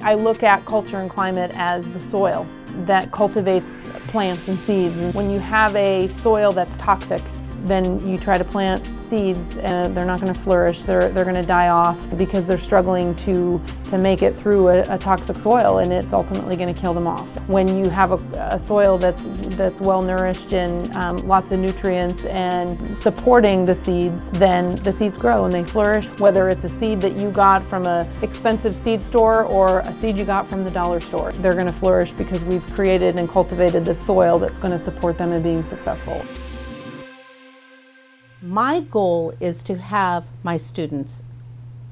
I look at culture and climate as the soil that cultivates plants and seeds. And when you have a soil that's toxic, then you try to plant seeds and they're not going to flourish. They're going to die off because they're struggling to make it through a toxic soil, and it's ultimately going to kill them off. When you have a soil that's well nourished and lots of nutrients and supporting the seeds, then the seeds grow and they flourish. Whether it's a seed that you got from an expensive seed store or a seed you got from the dollar store, they're going to flourish because we've created and cultivated the soil that's going to support them in being successful. My goal is to have my students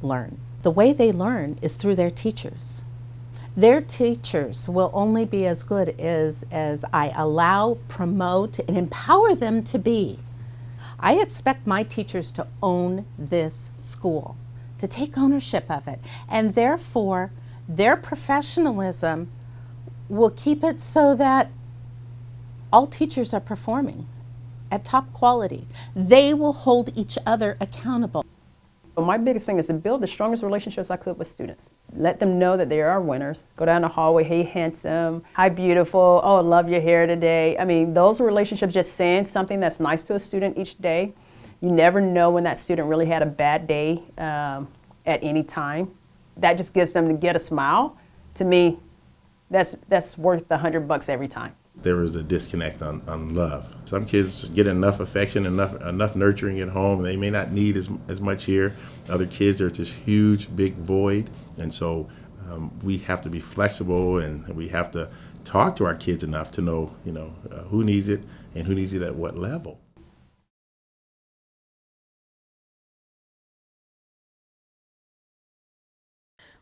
learn. The way they learn is through their teachers. Their teachers will only be as good as I allow, promote, and empower them to be. I expect my teachers to own this school, to take ownership of it, and therefore their professionalism will keep it so that all teachers are performing at top quality. They will hold each other accountable. My biggest thing is to build the strongest relationships I could with students. Let them know that they are winners. Go down the hallway, hey handsome, hi beautiful, oh I love your hair today. I mean, those relationships, just saying something that's nice to a student each day. You never know when that student really had a bad day at any time. That just gives them to get a smile. To me, that's worth the $100 every time. There is a disconnect on love. Some kids get enough affection, enough nurturing at home. They may not need as much here. Other kids, there's this huge, big void. And so we have to be flexible, and we have to talk to our kids enough to know, who needs it and who needs it at what level.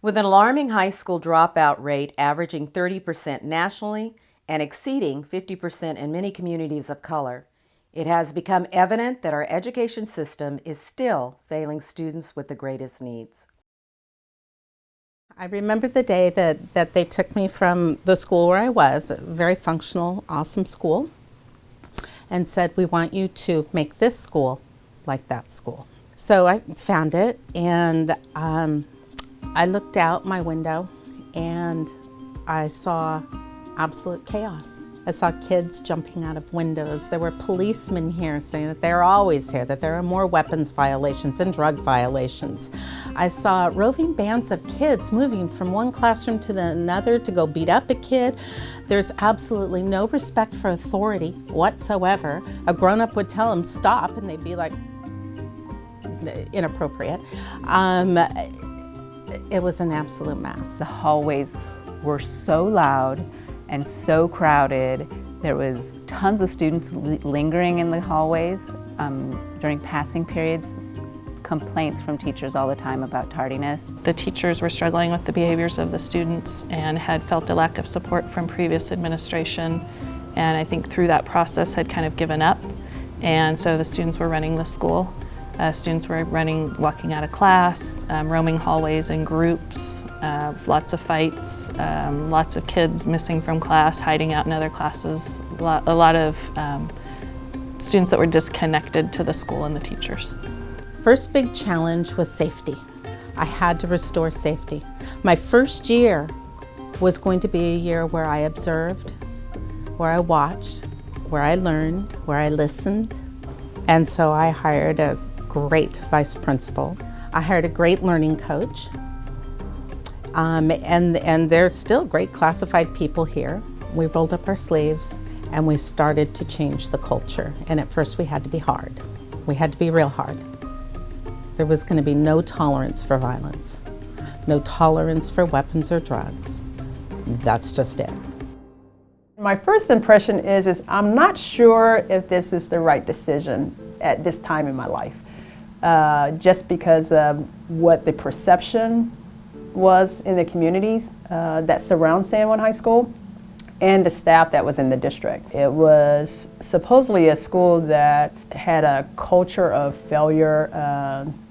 With an alarming high school dropout rate averaging 30% nationally, and exceeding 50% in many communities of color, it has become evident that our education system is still failing students with the greatest needs. I remember the day that they took me from the school where I was, a very functional, awesome school, and said, we want you to make this school like that school. So I found it, and I looked out my window and I saw absolute chaos. I saw kids jumping out of windows. There were policemen here saying that they're always here, that there are more weapons violations and drug violations. I saw roving bands of kids moving from one classroom to another to go beat up a kid. There's absolutely no respect for authority whatsoever. A grown-up would tell them stop and they'd be like, inappropriate. It was an absolute mess. The hallways were so loud and so crowded. There was tons of students lingering in the hallways during passing periods. Complaints from teachers all the time about tardiness. The teachers were struggling with the behaviors of the students and had felt a lack of support from previous administration, and I think through that process had kind of given up, and so the students were running the school. Students were walking out of class, roaming hallways in groups, lots of fights, lots of kids missing from class, hiding out in other classes, a lot of students that were disconnected to the school and the teachers. First big challenge was safety. I had to restore safety. My first year was going to be a year where I observed, where I watched, where I learned, where I listened. And so I hired a great vice principal. I hired a great learning coach. And there's still great classified people here. We rolled up our sleeves and we started to change the culture. And at first we had to be hard. We had to be real hard. There was going to be no tolerance for violence, no tolerance for weapons or drugs. That's just it. My first impression is I'm not sure if this is the right decision at this time in my life, just because of what the perception was in the communities that surround San Juan High School and the staff that was in the district. It was supposedly a school that had a culture of failure,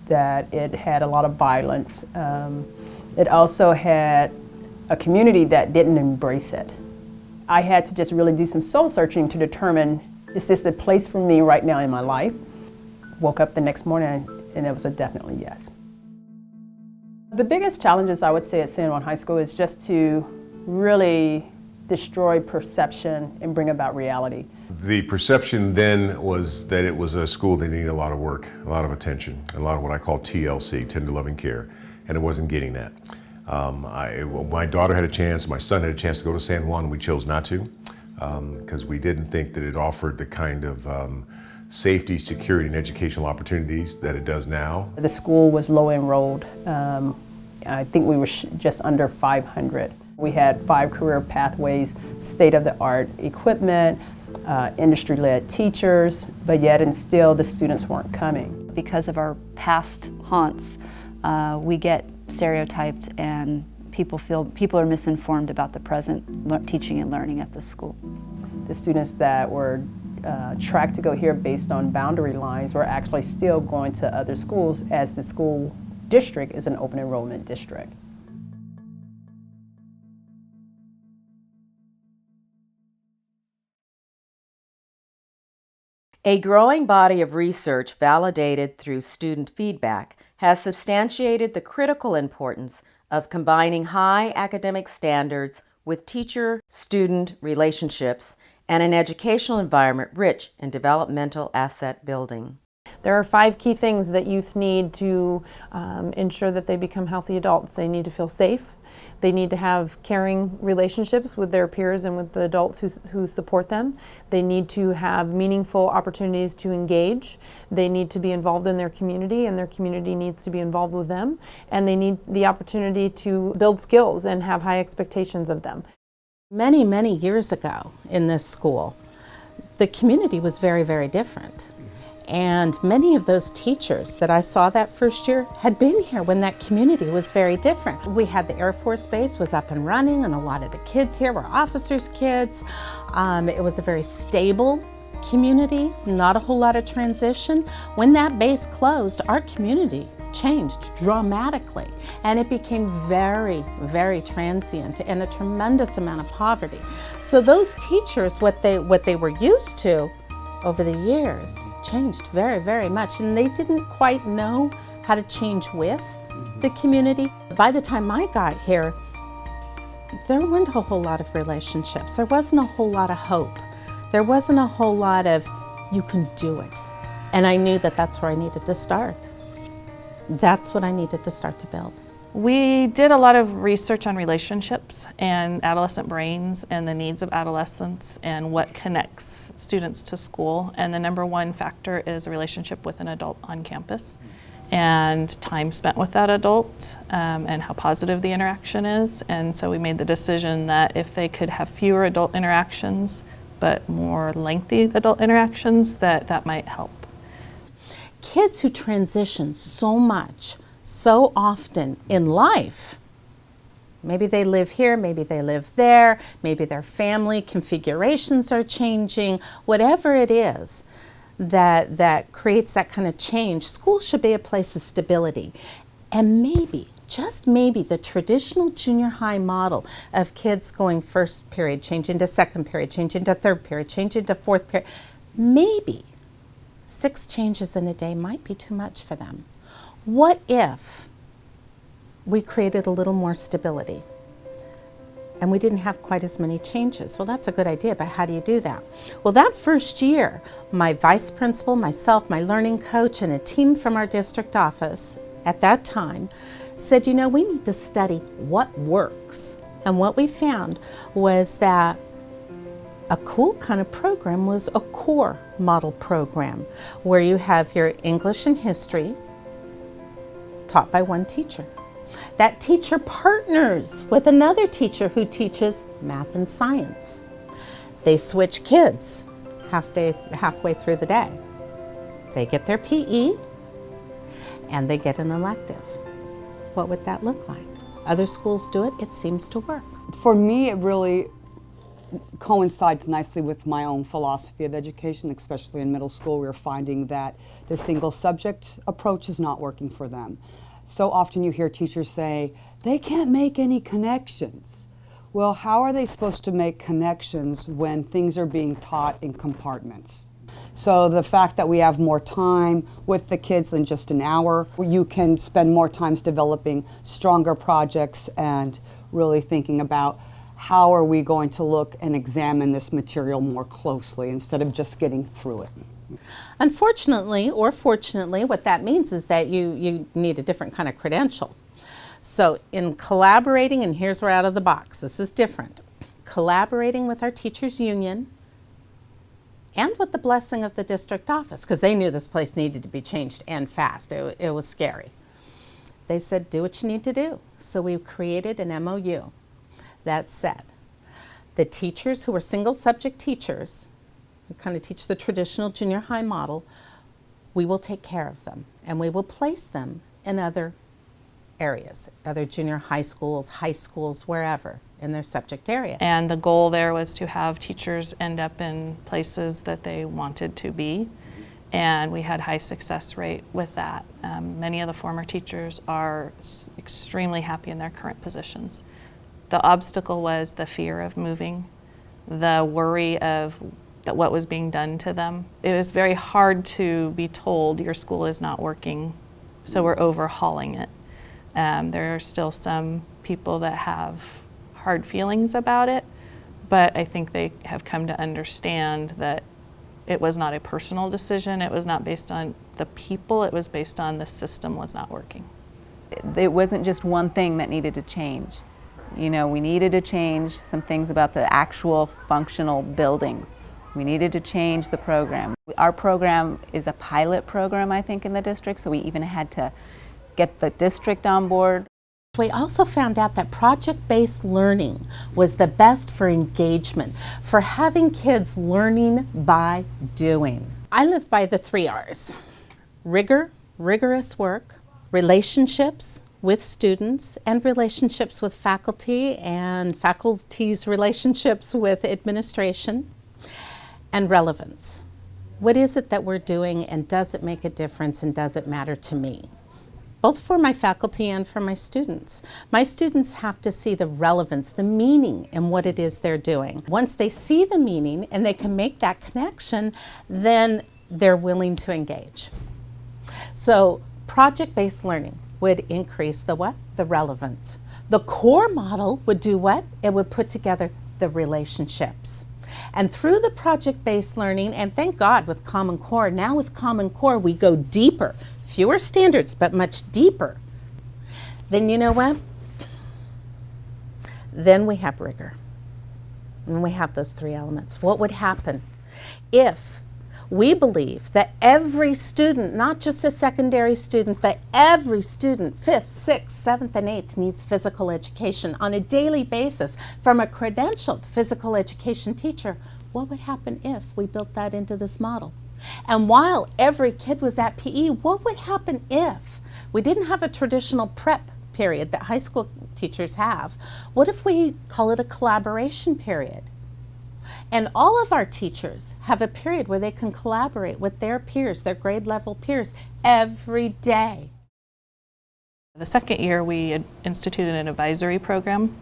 that it had a lot of violence. It also had a community that didn't embrace it. I had to just really do some soul searching to determine, is this the place for me right now in my life? Woke up the next morning and it was a definitely yes. The biggest challenges I would say at San Juan High School is just to really destroy perception and bring about reality. The perception then was that it was a school that needed a lot of work, a lot of attention, a lot of what I call TLC, tender loving care, and it wasn't getting that. My daughter had a chance, my son had a chance to go to San Juan. We chose not to because we didn't think that it offered the kind of safety, security, and educational opportunities that it does now. The school was low enrolled. I think we were just under 500. We had 5 career pathways, state-of-the-art equipment, industry-led teachers, but yet and still the students weren't coming. Because of our past haunts, we get stereotyped and people are misinformed about the present teaching and learning at the school. The students that were tracked to go here based on boundary lines were actually still going to other schools, as the school district is an open enrollment district. A growing body of research validated through student feedback has substantiated the critical importance of combining high academic standards with teacher-student relationships and an educational environment rich in developmental asset building. There are 5 key things that youth need to ensure that they become healthy adults. They need to feel safe. They need to have caring relationships with their peers and with the adults who support them. They need to have meaningful opportunities to engage. They need to be involved in their community, and their community needs to be involved with them. And they need the opportunity to build skills and have high expectations of them. Many, many years ago in this school, the community was very, very different. And many of those teachers that I saw that first year had been here when that community was very different. We had the Air Force Base was up and running, and a lot of the kids here were officers' kids. It was a very stable community, not a whole lot of transition. When that base closed, our community changed dramatically, and it became very, very transient and a tremendous amount of poverty. So those teachers, what they were used to over the years changed very, very much, and they didn't quite know how to change with the community. By the time I got here, there weren't a whole lot of relationships. There wasn't a whole lot of hope. There wasn't a whole lot of, you can do it. And I knew that that's where I needed to start. That's what I needed to start to build. We did a lot of research on relationships and adolescent brains and the needs of adolescents and what connects students to school. And the number one factor is a relationship with an adult on campus and time spent with that adult and how positive the interaction is. And so we made the decision that if they could have fewer adult interactions but more lengthy adult interactions, that might help. Kids who transition so much, so often in life, maybe they live here, maybe they live there, maybe their family configurations are changing, whatever it is that creates that kind of change, school should be a place of stability. And maybe, just maybe, the traditional junior high model of kids going first period, changing to second period, changing to third period, changing to fourth period, maybe 6 changes in a day might be too much for them. What if we created a little more stability and we didn't have quite as many changes? Well, that's a good idea, but how do you do that? Well, that first year, my vice principal, myself, my learning coach, and a team from our district office at that time said, you know, we need to study what works. And what we found was that a cool kind of program was a core model program where you have your English and history taught by one teacher. That teacher partners with another teacher who teaches math and science. They switch kids halfway through the day. They get their PE and they get an elective. What would that look like? Other schools do it, it seems to work. For me, it really coincides nicely with my own philosophy of education, especially in middle school. We're finding that the single subject approach is not working for them. So often you hear teachers say, they can't make any connections. Well, how are they supposed to make connections when things are being taught in compartments? So the fact that we have more time with the kids than just an hour, you can spend more time developing stronger projects and really thinking about how are we going to look and examine this material more closely instead of just getting through it. Unfortunately, or fortunately, what that means is that you need a different kind of credential. So in collaborating, and here's where out of the box, this is different. Collaborating with our teachers union and with the blessing of the district office, because they knew this place needed to be changed and fast. It was scary. They said, do what you need to do. So we created an MOU that said the teachers who were single subject teachers, who kind of teach the traditional junior high model, we will take care of them and we will place them in other areas, other junior high schools, wherever in their subject area. And the goal there was to have teachers end up in places that they wanted to be, and we had high success rate with that. Many of the former teachers are extremely happy in their current positions. The obstacle was the fear of moving, the worry of that what was being done to them. It was very hard to be told your school is not working, so we're overhauling it. There are still some people that have hard feelings about it, but I think they have come to understand that it was not a personal decision. It was not based on the people. It was based on the system was not working. It wasn't just one thing that needed to change. You know, we needed to change some things about the actual functional buildings. We needed to change the program. Our program is a pilot program, I think, in the district, so we even had to get the district on board. We also found out that project-based learning was the best for engagement, for having kids learning by doing. I live by the 3 R's. Rigor, rigorous work, relationships with students, and relationships with faculty, and faculty's relationships with administration, and relevance. What is it that we're doing, and does it make a difference, and does it matter to me? Both for my faculty and for my students. My students have to see the relevance, the meaning in what it is they're doing. Once they see the meaning and they can make that connection, then they're willing to engage. So project-based learning would increase the what? The relevance. The core model would do what? It would put together the relationships. And through the project-based learning, and thank God with Common Core, now with Common Core we go deeper. Fewer standards, but much deeper. Then you know what? Then we have rigor. And we have those 3 elements. What would happen if we believe that every student, not just a secondary student, but every student, 5th, 6th, 7th, and 8th, needs physical education on a daily basis from a credentialed physical education teacher? What would happen if we built that into this model? And while every kid was at PE, what would happen if we didn't have a traditional prep period that high school teachers have? What if we call it a collaboration period? And all of our teachers have a period where they can collaborate with their peers, their grade level peers, every day. The second year we had instituted an advisory program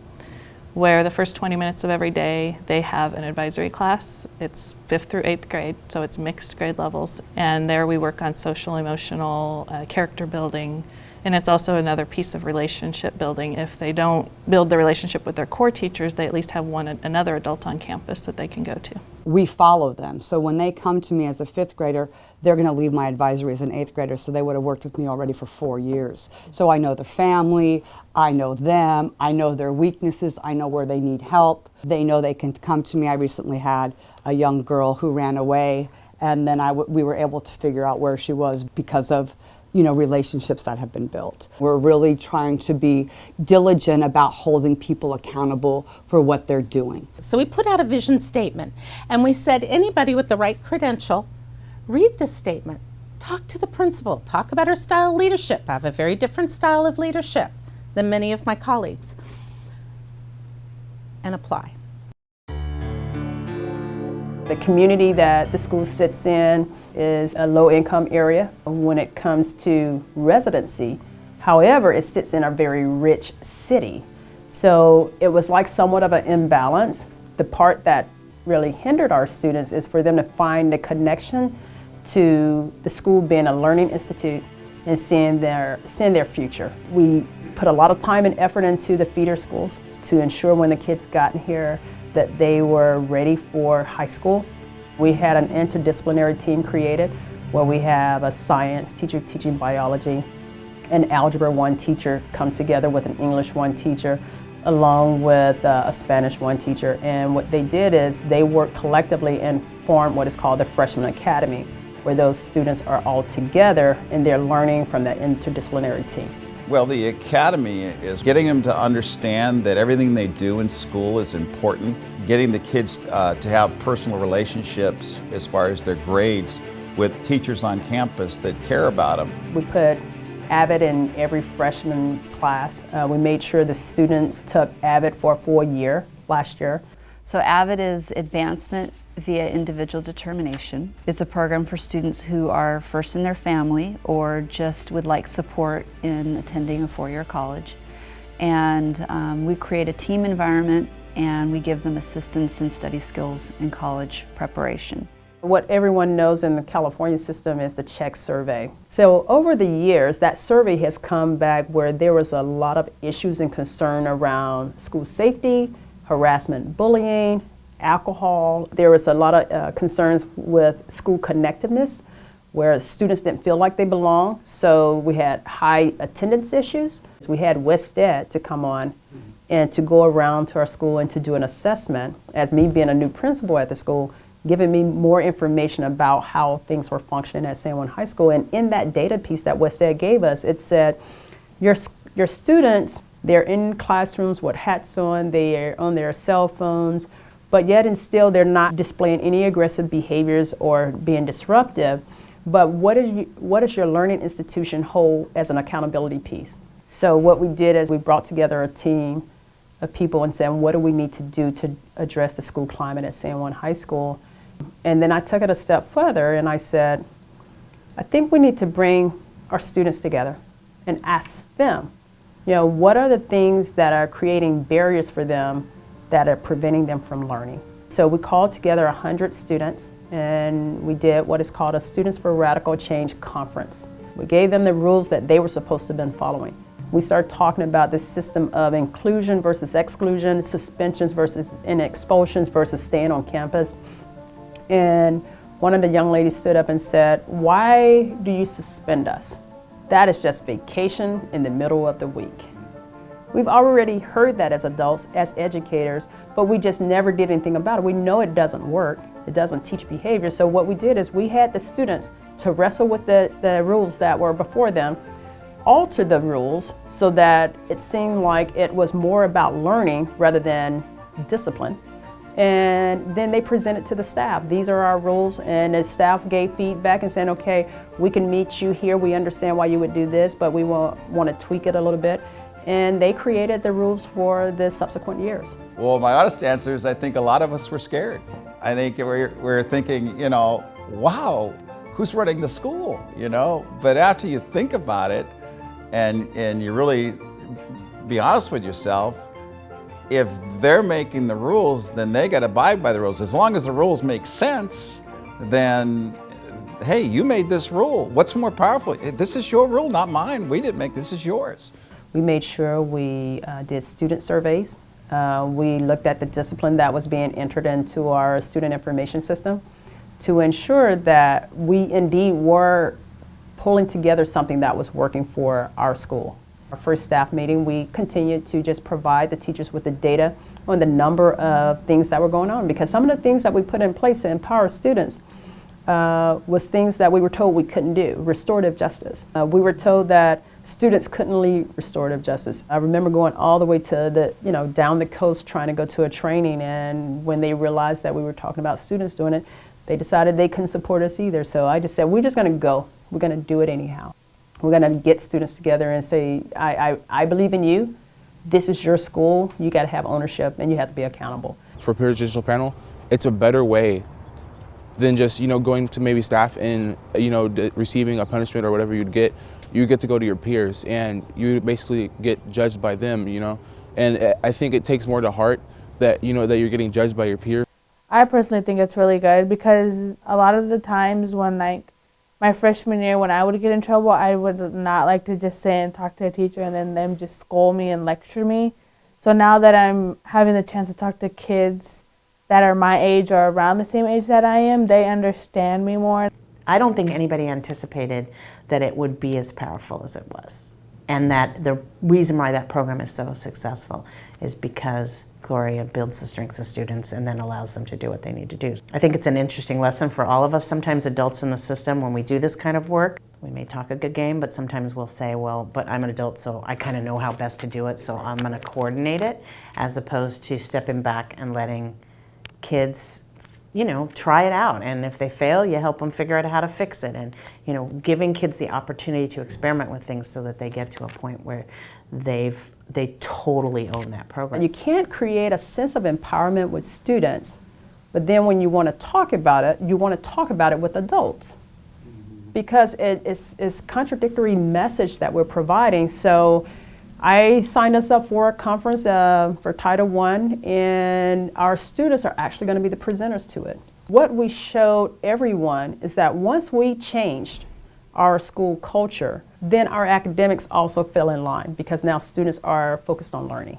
where the first 20 minutes of every day they have an advisory class. It's 5th through 8th grade, so it's mixed grade levels. And there we work on social, emotional, character building. And it's also another piece of relationship building. If they don't build the relationship with their core teachers, they at least have another adult on campus that they can go to. We follow them. So when they come to me as a 5th grader, they're going to leave my advisory as an 8th grader, so they would have worked with me already for 4 years. So I know the family, I know them, I know their weaknesses, I know where they need help. They know they can come to me. I recently had a young girl who ran away, and then we were able to figure out where she was because of relationships that have been built. We're really trying to be diligent about holding people accountable for what they're doing. So we put out a vision statement and we said anybody with the right credential, read this statement, talk to the principal, talk about her style of leadership. I have a very different style of leadership than many of my colleagues, and apply. The community that the school sits in is a low-income area when it comes to residency. However, it sits in a very rich city. So it was like somewhat of an imbalance. The part that really hindered our students is for them to find the connection to the school being a learning institute and seeing their future. We put a lot of time and effort into the feeder schools to ensure when the kids got here that they were ready for high school. We had an interdisciplinary team created where we have a science teacher teaching biology, an Algebra 1 teacher come together with an English 1 teacher, along with a Spanish 1 teacher. And what they did is they worked collectively and formed what is called the Freshman Academy, where those students are all together and they're learning from that interdisciplinary team. Well, the academy is getting them to understand that everything they do in school is important, getting the kids to have personal relationships as far as their grades with teachers on campus that care about them. We put AVID in every freshman class. We made sure the students took AVID for a full year last year. So AVID is Advancement via Individual Determination. It's a program for students who are first in their family or just would like support in attending a four-year college. And we create a team environment and we give them assistance in study skills and college preparation. What everyone knows in the California system is the check survey. So over the years, that survey has come back where there was a lot of issues and concern around school safety, harassment, bullying, alcohol. There was a lot of concerns with school connectiveness, where students didn't feel like they belonged. So we had high attendance issues. We had WestEd to come on and to go around to our school and to do an assessment. As me being a new principal at the school, giving me more information about how things were functioning at San Juan High School. And in that data piece that WestEd gave us, it said, your students, they're in classrooms with hats on, they're on their cell phones, but yet and still they're not displaying any aggressive behaviors or being disruptive. But what does your learning institution hold as an accountability piece? So what we did is we brought together a team of people and said, what do we need to do to address the school climate at San Juan High School? And then I took it a step further and I said, I think we need to bring our students together and ask them, what are the things that are creating barriers for them that are preventing them from learning? So we called together 100 students and we did what is called a Students for Radical Change conference. We gave them the rules that they were supposed to have been following. We started talking about the system of inclusion versus exclusion, suspensions versus and expulsions versus staying on campus. And one of the young ladies stood up and said, why do you suspend us? That is just vacation in the middle of the week. We've already heard that as adults, as educators, but we just never did anything about it. We know it doesn't work. It doesn't teach behavior. So what we did is we had the students to wrestle with the rules that were before them, alter the rules so that it seemed like it was more about learning rather than discipline. And then they presented to the staff. These are our rules, and the staff gave feedback and said, okay, we can meet you here. We understand why you would do this, but we want to tweak it a little bit. And they created the rules for the subsequent years. Well, my honest answer is I think a lot of us were scared. I think we're thinking, wow, who's running the school, But after you think about it and you really be honest with yourself, if they're making the rules, then they got to abide by the rules. As long as the rules make sense, then, hey, you made this rule. What's more powerful? This is your rule, not mine. We didn't make this, is yours. We made sure we did student surveys. We looked at the discipline that was being entered into our student information system to ensure that we indeed were pulling together something that was working for our school. Our first staff meeting, we continued to just provide the teachers with the data on the number of things that were going on, because some of the things that we put in place to empower students was things that we were told we couldn't do. Restorative justice. We were told that students couldn't lead restorative justice. I remember going all the way to down the coast trying to go to a training, and when they realized that we were talking about students doing it, they decided they couldn't support us either. So I just said, we're just going to go. We're going to do it anyhow. We're going to get students together and say, I believe in you. This is your school. You got to have ownership and you have to be accountable. For peers digital panel, it's a better way than just going to maybe staff and receiving a punishment or whatever you'd get. You get to go to your peers and you basically get judged by them. And I think it takes more to heart that that you're getting judged by your peers. I personally think it's really good because a lot of the times when my freshman year when I would get in trouble, I would not like to just sit and talk to a teacher and then them just scold me and lecture me. So now that I'm having the chance to talk to kids that are my age or around the same age that I am, they understand me more. I don't think anybody anticipated that it would be as powerful as it was. And that the reason why that program is so successful is because Gloria builds the strengths of students and then allows them to do what they need to do. I think it's an interesting lesson for all of us. Sometimes adults in the system, when we do this kind of work, we may talk a good game, but sometimes we'll say, well, but I'm an adult, so I kind of know how best to do it, so I'm going to coordinate it, as opposed to stepping back and letting kids, you know, try it out. And if they fail, you help them figure out how to fix it. And, you know, giving kids the opportunity to experiment with things so that they get to a point where they totally own that program. You can't create a sense of empowerment with students, but then when you want to talk about it, you want to talk about it with adults. Because it's contradictory message that we're providing. So I signed us up for a conference for Title I, and our students are actually going to be the presenters to it. What we showed everyone is that once we changed our school culture, then our academics also fell in line because now students are focused on learning.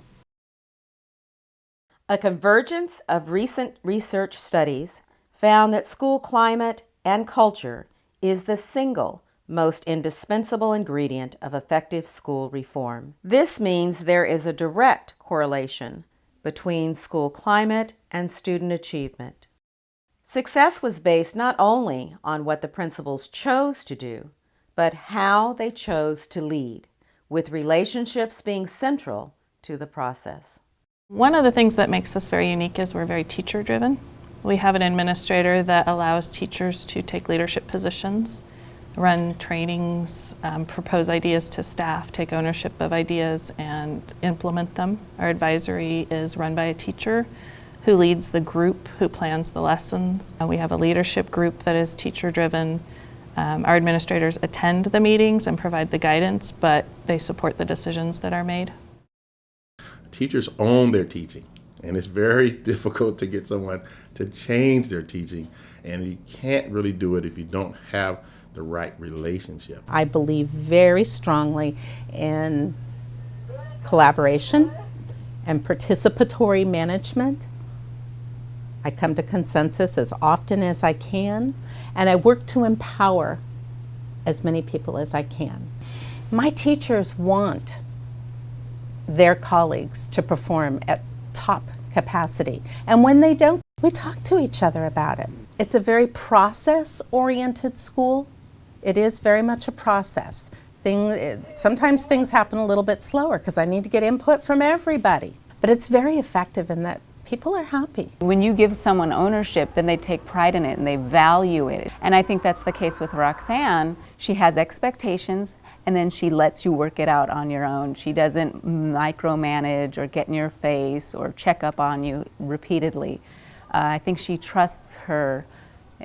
A convergence of recent research studies found that school climate and culture is the single most indispensable ingredient of effective school reform. This means there is a direct correlation between school climate and student achievement. Success was based not only on what the principals chose to do, but how they chose to lead, with relationships being central to the process. One of the things that makes us very unique is we're very teacher-driven. We have an administrator that allows teachers to take leadership positions, run trainings, propose ideas to staff, take ownership of ideas, and implement them. Our advisory is run by a teacher who leads the group, who plans the lessons. We have a leadership group that is teacher-driven. Our administrators attend the meetings and provide the guidance, but they support the decisions that are made. Teachers own their teaching, and it's very difficult to get someone to change their teaching, and you can't really do it if you don't have the right relationship. I believe very strongly in collaboration and participatory management. I come to consensus as often as I can, and I work to empower as many people as I can. My teachers want their colleagues to perform at top capacity, and when they don't, we talk to each other about it. It's a very process-oriented school. It is very much a process. Sometimes things happen a little bit slower because I need to get input from everybody, but it's very effective in that people are happy. When you give someone ownership, then they take pride in it and they value it. And I think that's the case with Roxanne. She has expectations and then she lets you work it out on your own. She doesn't micromanage or get in your face or check up on you repeatedly. I think she trusts her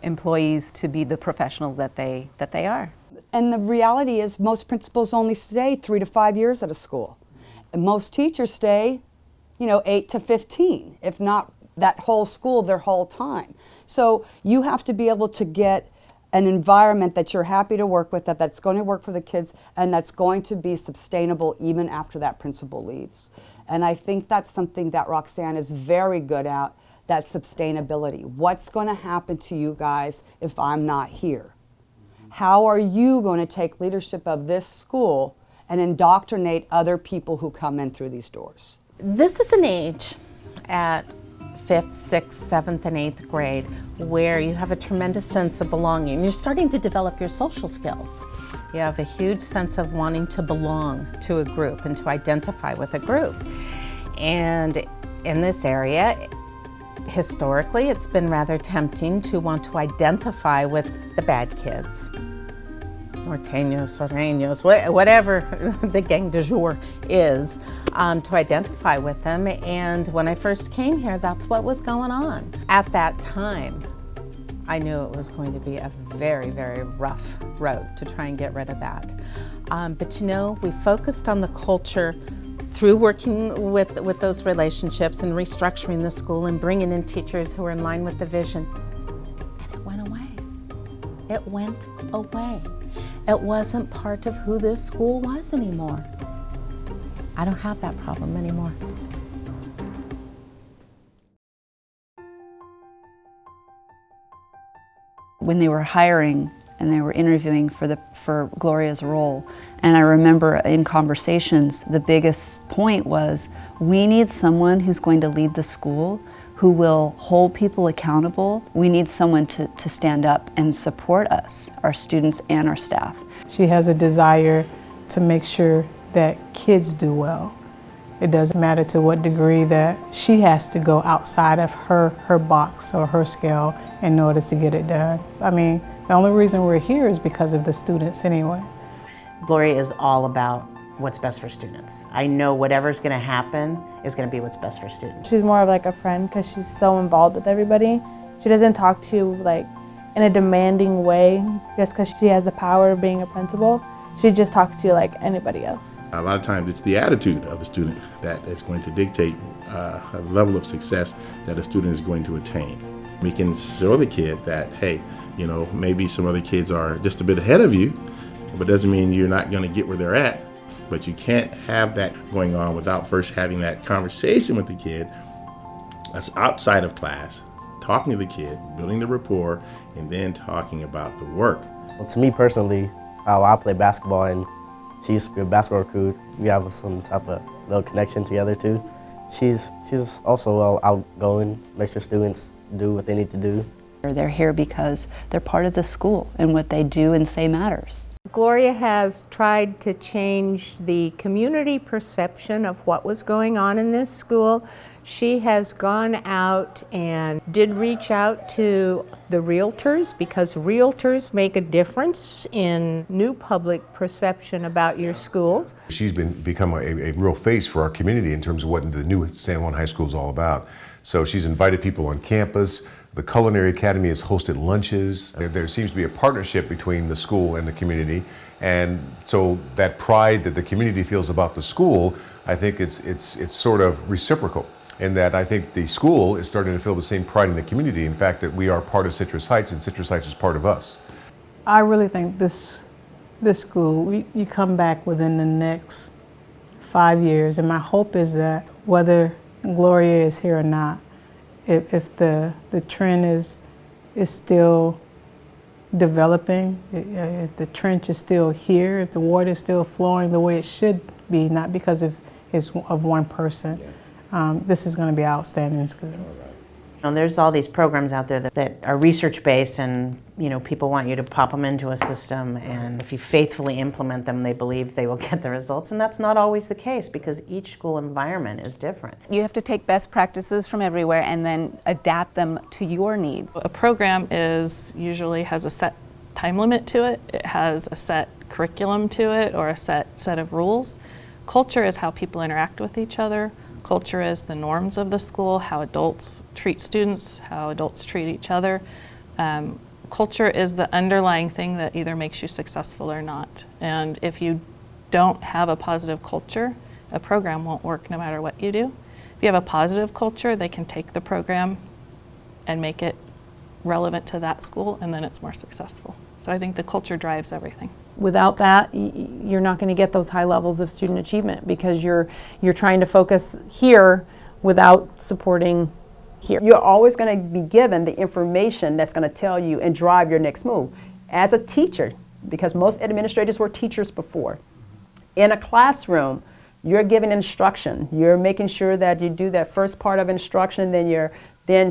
employees to be the professionals that they are. And the reality is most principals only stay 3 to 5 years at a school. And most teachers stay 8 to 15, if not that whole school their whole time. So you have to be able to get an environment that you're happy to work with, that's going to work for the kids, and that's going to be sustainable even after that principal leaves. And I think that's something that Roxanne is very good at, that sustainability. What's going to happen to you guys if I'm not here? How are you going to take leadership of this school and indoctrinate other people who come in through these doors? This is an age at 5th, 6th, 7th, and 8th grade where you have a tremendous sense of belonging. You're starting to develop your social skills. You have a huge sense of wanting to belong to a group and to identify with a group. And in this area, historically, it's been rather tempting to want to identify with the bad kids. Norteños, Sureños, whatever the gang du jour is, to identify with them. And when I first came here, that's what was going on. At that time, I knew it was going to be a very, very rough road to try and get rid of that. But we focused on the culture Through working with those relationships and restructuring the school and bringing in teachers who are in line with the vision, and it went away. It went away. It wasn't part of who this school was anymore. I don't have that problem anymore. When they were hiring and they were interviewing for Gloria's role, and I remember in conversations, the biggest point was, we need someone who's going to lead the school, who will hold people accountable. We need someone to stand up and support us, our students and our staff. She has a desire to make sure that kids do well. It doesn't matter to what degree that she has to go outside of her box or her scale in order to get it done. I mean, the only reason we're here is because of the students anyway. Gloria is all about what's best for students. I know whatever's going to happen is going to be what's best for students. She's more of like a friend because she's so involved with everybody. She doesn't talk to you like in a demanding way just because she has the power of being a principal. She just talks to you like anybody else. A lot of times it's the attitude of the student that is going to dictate a level of success that a student is going to attain. We can show the kid that, hey, you know, maybe some other kids are just a bit ahead of you, but doesn't mean you're not going to get where they're at. But you can't have that going on without first having that conversation with the kid that's outside of class, talking to the kid, building the rapport, and then talking about the work. Well, to me personally, I play basketball and she used to be a basketball recruit. We have some type of little connection together too. She's also well outgoing, makes sure students do what they need to do. They're here because they're part of the school and what they do and say matters. Gloria has tried to change the community perception of what was going on in this school. She has gone out and did reach out to the realtors because realtors make a difference in new public perception about your schools. She's become a real face for our community in terms of what the new San Juan High School is all about. So she's invited people on campus. The Culinary Academy has hosted lunches. There seems to be a partnership between the school and the community. And so that pride that the community feels about the school, I think it's sort of reciprocal. In that I think the school is starting to feel the same pride in the community. In fact, that we are part of Citrus Heights and Citrus Heights is part of us. I really think this school, you come back within the next 5 years, and my hope is that whether Gloria is here or not, if the trend is still developing, if the trench is still here, if the water is still flowing the way it should be, not because of one person, this is going to be an outstanding school. And there's all these programs out there that are research-based, and people want you to pop them into a system, and if you faithfully implement them, they believe they will get the results, and that's not always the case because each school environment is different. You have to take best practices from everywhere and then adapt them to your needs. A program usually has a set time limit to it. It has a set curriculum to it or a set of rules. Culture is how people interact with each other. Culture is the norms of the school, how adults treat students, how adults treat each other. Culture is the underlying thing that either makes you successful or not. And if you don't have a positive culture, a program won't work no matter what you do. If you have a positive culture, they can take the program and make it relevant to that school, and then it's more successful. So I think the culture drives everything. Without that, you're not going to get those high levels of student achievement because you're trying to focus here without supporting here. You're always going to be given the information that's going to tell you and drive your next move. As a teacher, because most administrators were teachers before, in a classroom, you're giving instruction. You're making sure that you do that first part of instruction, then you're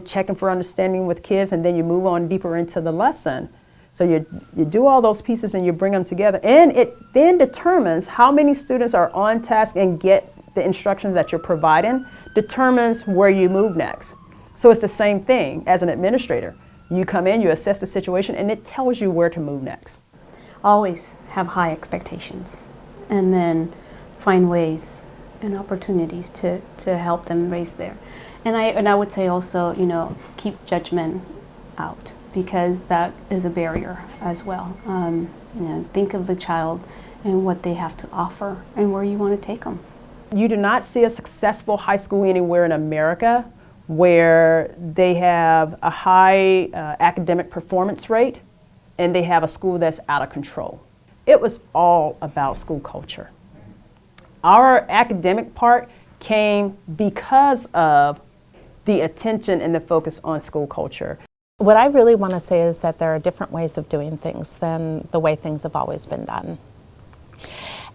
checking for understanding with kids, and then you move on deeper into the lesson. So you do all those pieces and you bring them together, and it then determines how many students are on task and get the instructions that you're providing, determines where you move next. So it's the same thing as an administrator. You come in, you assess the situation, and it tells you where to move next. Always have high expectations, and then find ways and opportunities to help them raise there. And I would say also, keep judgment out, because that is a barrier as well. Think of the child and what they have to offer and where you want to take them. You do not see a successful high school anywhere in America where they have a high academic performance rate and they have a school that's out of control. It was all about school culture. Our academic part came because of the attention and the focus on school culture. What I really want to say is that there are different ways of doing things than the way things have always been done.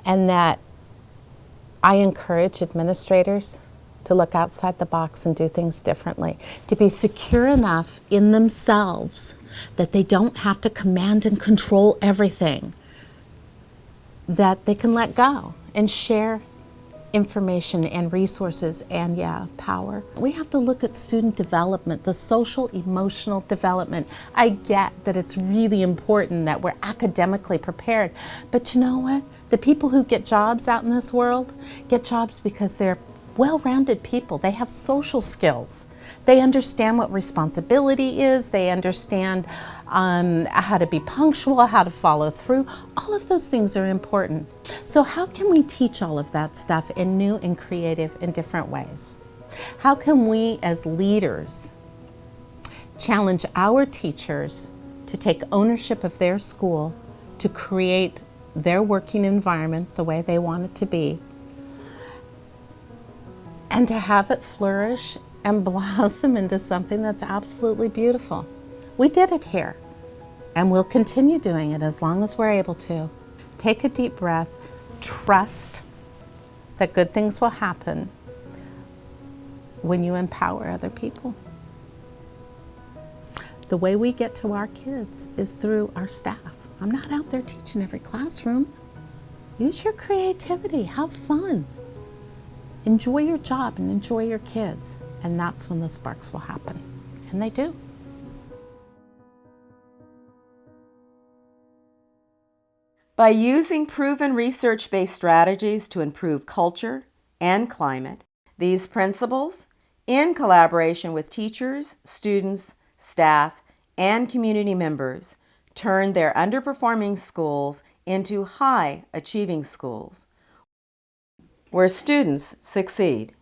And that I encourage administrators to look outside the box and do things differently, to be secure enough in themselves that they don't have to command and control everything, that they can let go and share information and resources and, power. We have to look at student development, the social emotional development. I get that it's really important that we're academically prepared, but you know what? The people who get jobs out in this world get jobs because they're well-rounded people. They have social skills. They understand what responsibility is. They understand how to be punctual, how to follow through. All of those things are important. So how can we teach all of that stuff in new and creative and different ways? How can we as leaders challenge our teachers to take ownership of their school, to create their working environment the way they want it to be, and to have it flourish and blossom into something that's absolutely beautiful. We did it here, and we'll continue doing it as long as we're able to. Take a deep breath, trust that good things will happen when you empower other people. The way we get to our kids is through our staff. I'm not out there teaching every classroom. Use your creativity, have fun. Enjoy your job and enjoy your kids, and that's when the sparks will happen, and they do. By using proven research-based strategies to improve culture and climate, these principles, in collaboration with teachers, students, staff, and community members, turn their underperforming schools into high-achieving schools, where students succeed.